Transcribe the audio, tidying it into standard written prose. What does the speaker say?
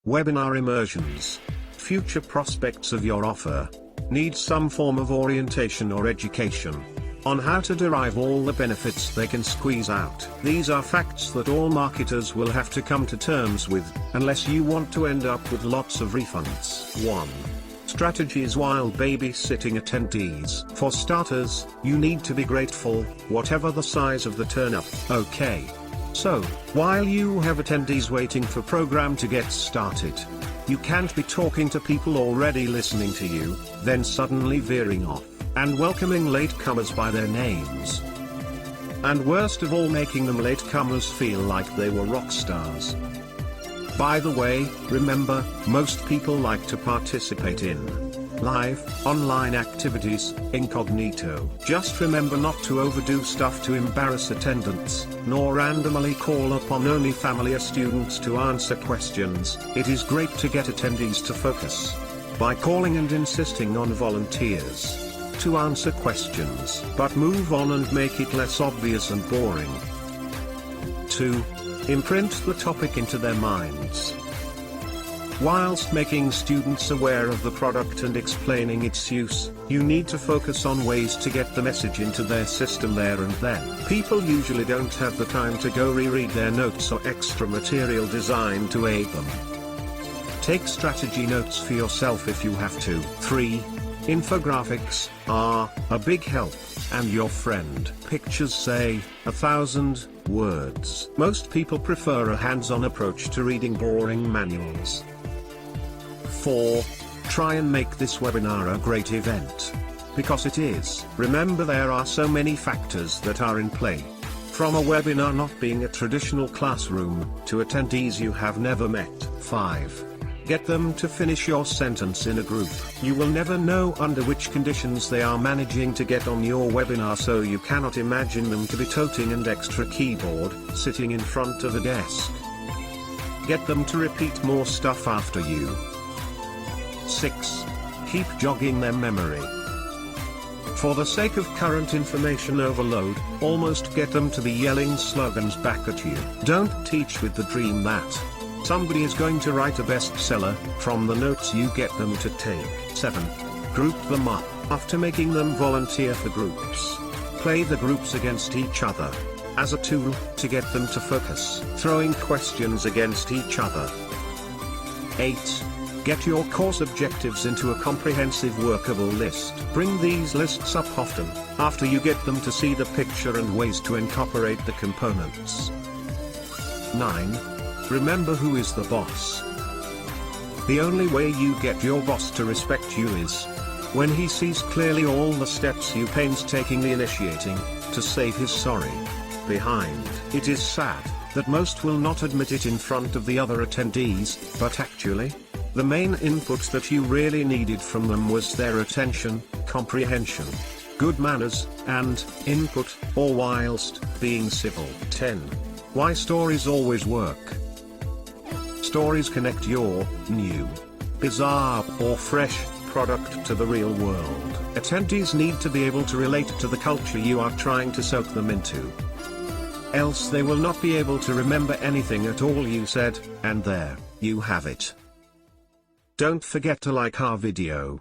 Webinar immersions. Future prospects of your offer need some form of orientation or education on how to derive all the benefits they can squeeze out. These are facts that all marketers will have to come to terms with, unless you want to end up with lots of refunds. 1. Strategies while babysitting attendees. For starters, you need to be grateful, whatever the size of the turn-up. Okay. So, while you have attendees waiting for program to get started, you can't be talking to people already listening to you, then suddenly veering off and welcoming latecomers by their names. And worst of all, making them latecomers feel like they were rock stars. By the way, remember, most people like to participate in live, online activities, incognito. Just remember not to overdo stuff to embarrass attendants, nor randomly call upon only familiar students to answer questions. It is great to get attendees to focus by calling and insisting on volunteers to answer questions, but move on and make it less obvious and boring. 2. Imprint the topic into their minds. Whilst making students aware of the product and explaining its use, you need to focus on ways to get the message into their system there and then. People usually don't have the time to go reread their notes or extra material designed to aid them. Take strategy notes for yourself if you have to. 3. Infographics are a big help, and your friend. Pictures say 1,000 words. Most people prefer a hands-on approach to reading boring manuals. 4. Try and make this webinar a great event. Because it is. Remember, there are so many factors that are in play. From a webinar not being a traditional classroom, to attendees you have never met. 5. Get them to finish your sentence in a group. You will never know under which conditions they are managing to get on your webinar, so you cannot imagine them to be toting an extra keyboard, sitting in front of a desk. Get them to repeat more stuff after you. 6. Keep jogging their memory. For the sake of current information overload, almost get them to be yelling slogans back at you. Don't teach with the dream that somebody is going to write a bestseller from the notes you get them to take. 7. Group them up. After making them volunteer for groups, play the groups against each other as a tool to get them to focus, throwing questions against each other. 8. Get your course objectives into a comprehensive workable list. Bring these lists up often, after you get them to see the picture and ways to incorporate the components. 9. Remember who is the boss. The only way you get your boss to respect you is when he sees clearly all the steps you painstakingly initiating to save his sorry behind. It is sad that most will not admit it in front of the other attendees, but actually, the main input that you really needed from them was their attention, comprehension, good manners, and input, all whilst being civil. 10. Why stories always work. Stories connect your new, bizarre, or fresh product to the real world. Attendees need to be able to relate to the culture you are trying to soak them into. Else they will not be able to remember anything at all you said, and there you have it. Don't forget to like our video.